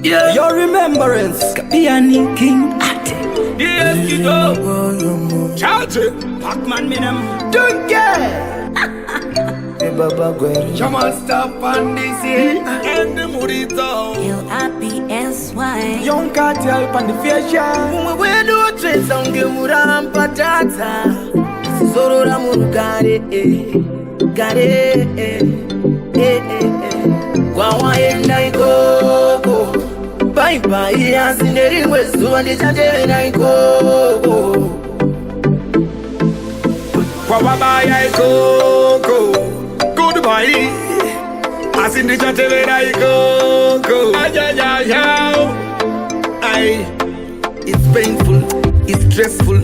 Yeah. Your remembrance. Kapiani King Ate. Yeah, you go. Charge it. Pac-Man me them. Don't care. Come on, stop on this here. And the Murito. L-I-P-S-Y. Young cartel on the fashion. We do trace on the Muram Patata. Sorora Murugare. Gare. Wawa enda iko. Bye bye. Yasineri wezu andi chate na iko. Wawa bye iko. Goodbye. As in the chat where I go. It's painful, it's stressful.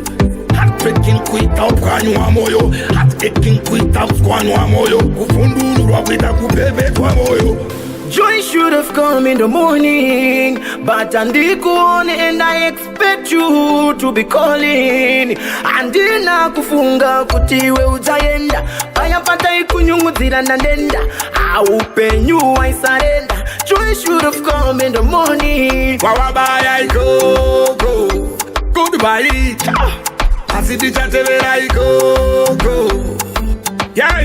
Heartbreaking quit out kwa moyo. Heartbreaking quit out kwa moyo. Kufunduru wapita kubebe kwa moyo. Joy should have come in the morning, but andikuone and I expect you to be calling. Andina kufunga kutiwe utaenda, paya pata ikunyunguzira na nenda. Aupenyu I surrender. Joy should have come in the morning. Wawabaya I go. Goodbye. Asidi chatele I go. Yeah.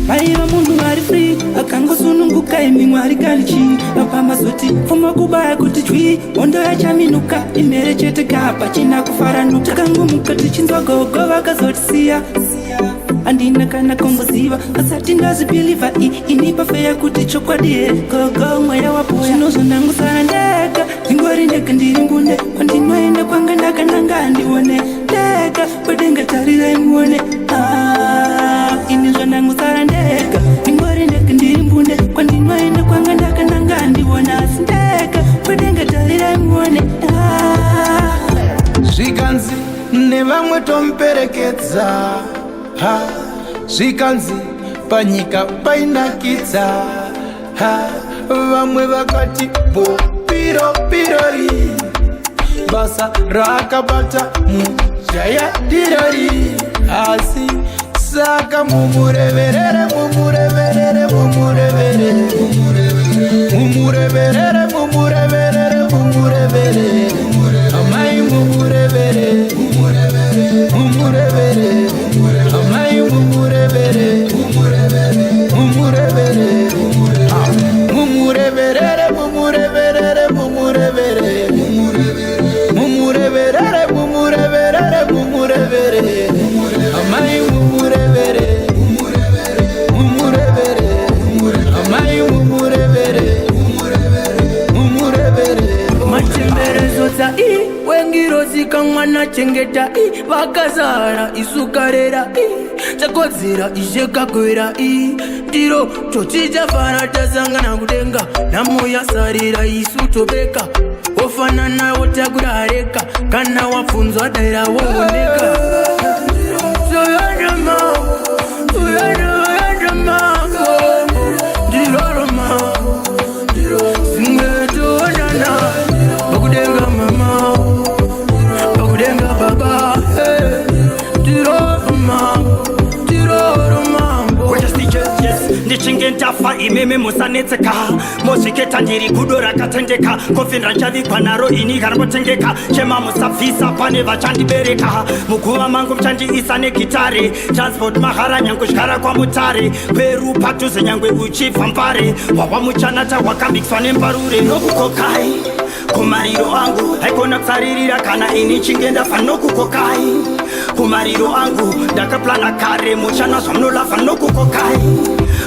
Baiwa mundu wari free. Akango sununguka emi mwari galichi. Apama soti fuma kubaya kutijwi. Ondo ya chaminuka imere chete kapa china kufaranuka. Kango mukati chinzwa gogo waka zoti siya. Andina kana komboziva. Asati ndazi biliva inipa feya kutichokwa die. Gogo mwaya wapuya. Chinozo nangu sarandeka. Ingwari ndeka ndirimbunde. Kwantinwa enda kwanga ndaka nangandi wone. Deka wedenga tarira imuone. Inizwa nangu sarandeka. Ingwari ndeka ndirimbunde. Kwantinwa enda kwanga ndaka nangandi wone. Asindeka wedenga tarira imuone. Zvikanzi nevamwe tomperekedza. Zvikanzi panyika painakidza. Vamwe vakati pirori. Basa rakabata mujaya dirori. Asi saka mumureverere. Amai mumurevere. Amai mumurevere. Wengirozika mwana chengeta vakazara isukarera chakodzera ishekakwera ndiro chochichafara tasangana kudenga namoya sarira isu tobeka ofanana wotakurareka kana wapfunzwa daira wooneka. Ndichingendafa imeme musanetseka mozviketa ndiri gudo rakatendeka kofindra nchavikwa naro ini karambotengeka chema musabvisa pane vachandibereka muguva mangu muchandiisa negitare transport mahara nyange zvikara kwamutare kweru padhuze nyangwe uchibva mbare hwava muchanata hwakambikiswa nembarure nokukokai kumariro angu haikona kusaririra kana ini chingendafa nokukokai kumariro angu ndakaplana kare muchana zvamunolavha nokukokai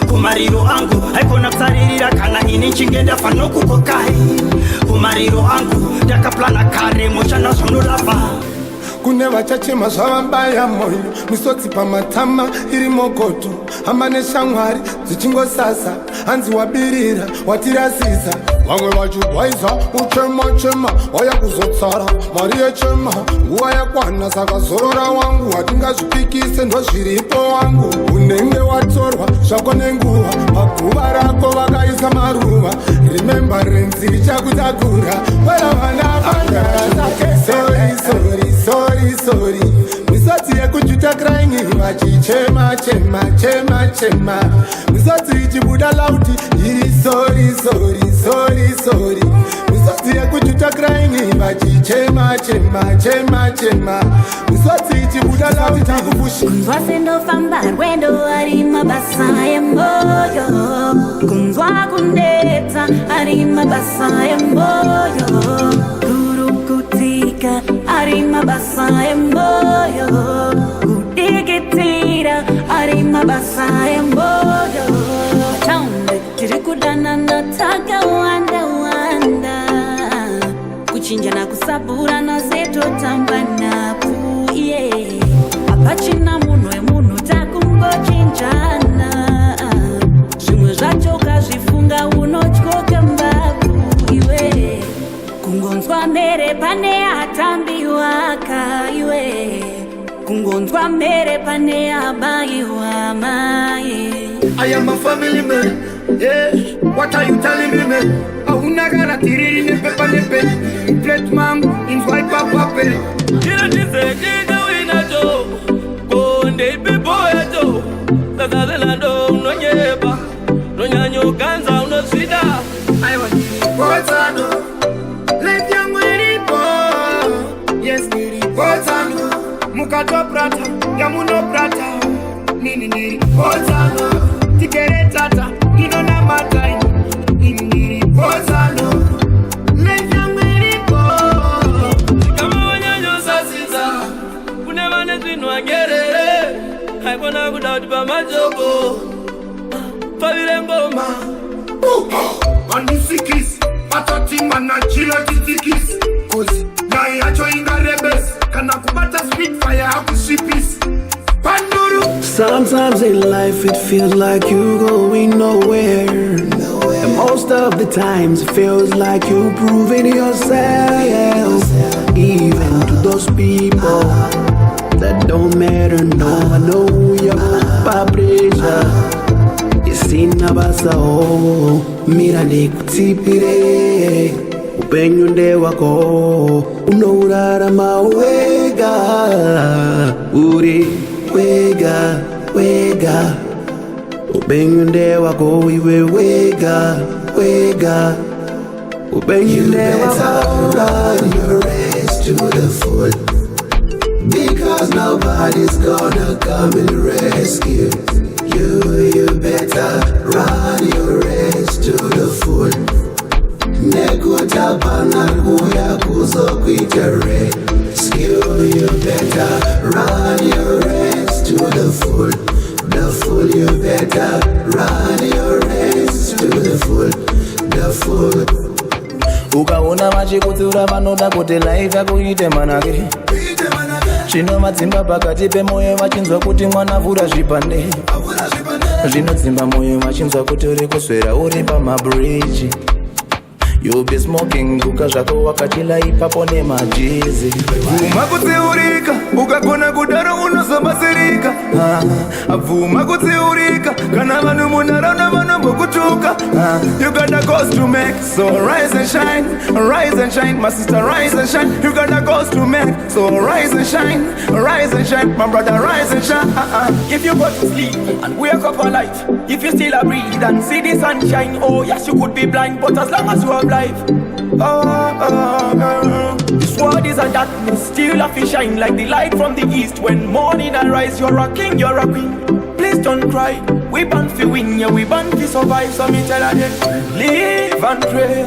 kumariro angu haikona kusaririra kana ini chingendafa nokukokai kumariro angu ndakaplana kare muchana zvamunolavha. Kune vachachema zvavambaya moyo misodzi pamatama iri mokoto hama neshamwari dzichingosasa hanzi wabirira watirasisa vamwe vachirwaisa uchema waya kuzotsara mari yechema nguva yakwana saka zorora wangu hatingazvipikise ndozviripo wangu unenge watorwa zvako nenguva paguva rako vakaisa maruva remembrance ichakutakura wera vana vandarasake sorry misodzi yekujuta kujuta crying vachichema chema chema chema misodzi ichibuda lauti iri sorry sorry sorry sorry misodzi yekujuta crying vachichema chema chema chema misodzi ichibuda lauti takupushi kunzwa sendofamba rwendo ari mabasa emoyo kunzwa kundeta ari mabasa emoyo kurukutika ari mabasa emoyo kudigitira ari mabasa emoyo taunde tiri kudana nataka wanda wanda kuchinja na kusabura na zeto tambana puye apachina munhu takungochinjana zvimwe zvacho ukazvifunga unotyoka mbavu iwe kungonzwa mere pane atambiwaka iwe kungonzwa mere pane abayiwa mai. I am a family man, yeah. What are you telling me, man? Auna gara tiriri ne pepa ne pe. Plate mam, in swipe up pape. Kila jise jiga wina jo. Konde pipo ya jo. Tazale la do no nyeba. No nyanyo kanza uno sida. I want you potano. Let young lady go. Yes, lady potano. Mukato prata, yamuno prata. Nini potano. Tikere tata, inona matai. Nini potano. Let young lady go. Kama wanyanyo sasiza. Kunemane zwinu angerere. Haikona kudauti pa majogo. Fabile ngoma. Manisikis, patati manachila titikis. Kozi, na yacho inga rebes. Kana kubata spitfire hakusipis. Panduru. Sometimes in life it feels like you're going nowhere. And most of the times it feels like you're proving yourself. Even to those people that don't matter, no one know your pressure. Isina basa oh, mira nikutipire upenyu nde wako unourara mawega uri wega wega upenyu nde wako iwe wega wega upenyu nde wako. Run your race to the full, because nobody's gonna come and rescue you better run your race to the full. Nekutapana kuya kuzokwita rescue. You better run your race to the full. The full, you better run your race to the full. The full. Ukaona vachikudzura vanoda kuti life yako iite manake. Zvino madzimba pakati pemoyo vachinzwa kuti mwana vhura zvipande. Zvinodzimba moyo vachinzwa kuti uri kuswera uri pamabridge. You'll be smoking kuka zvako wakachila ipapo nemajizi. Vuma kutsiurika, ukagona kudaro unozobatsirika. Vuma kutsiurika, kana vanhu munharaunda vanombokutuka. You got a cause to make, so rise and shine, my sister rise and shine. You got a cause to make, so rise and shine, my brother rise and shine. If you go to sleep and wake up alive, if you still a breathe and see the sunshine, oh yes you could be blind, but as long as you have life. This world is a darkness, still a fish shine like the light from the east. When morning arise, you're a king, you're a queen. Please don't cry, we born to win, yeah, we born to survive. So me tell her them, live and pray.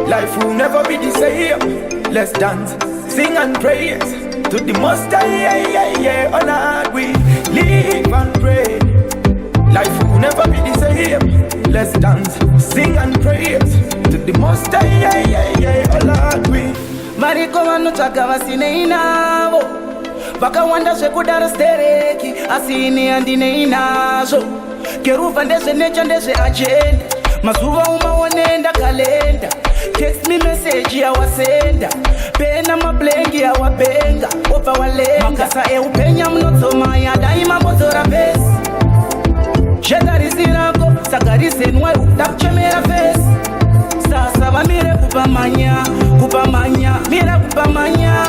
Life will never be the same. Let's dance, sing and praise to the Most High, yeah, yeah, yeah. Oh Lord, we live and pray. Life will never be the same. Let's dance, sing and praise to the Most High, yeah, yeah, yeah. Oh Lord, we Mariko vanotsvaga vasinei navo, vakawanda zvekudaro stereki asini handinei nazvo. Keruvha ndezvenecha ndezveagenda, mazuva umaonenda kalenda. Text me message yawasenda, pena mablengi yawabenga, opa walenga. Makasa eupenya mnotsoma yadaima mbozora pesi. Jetarisirako, sagarisenwa utakuchemera pesi. Sasa vamire kupamanya, mira kupamanya.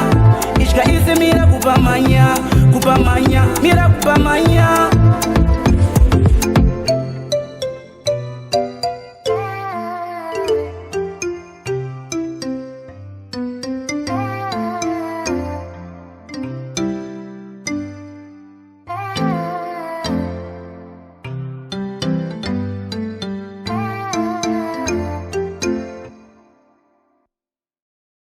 Ishka isi mira kupamanya, kupamanya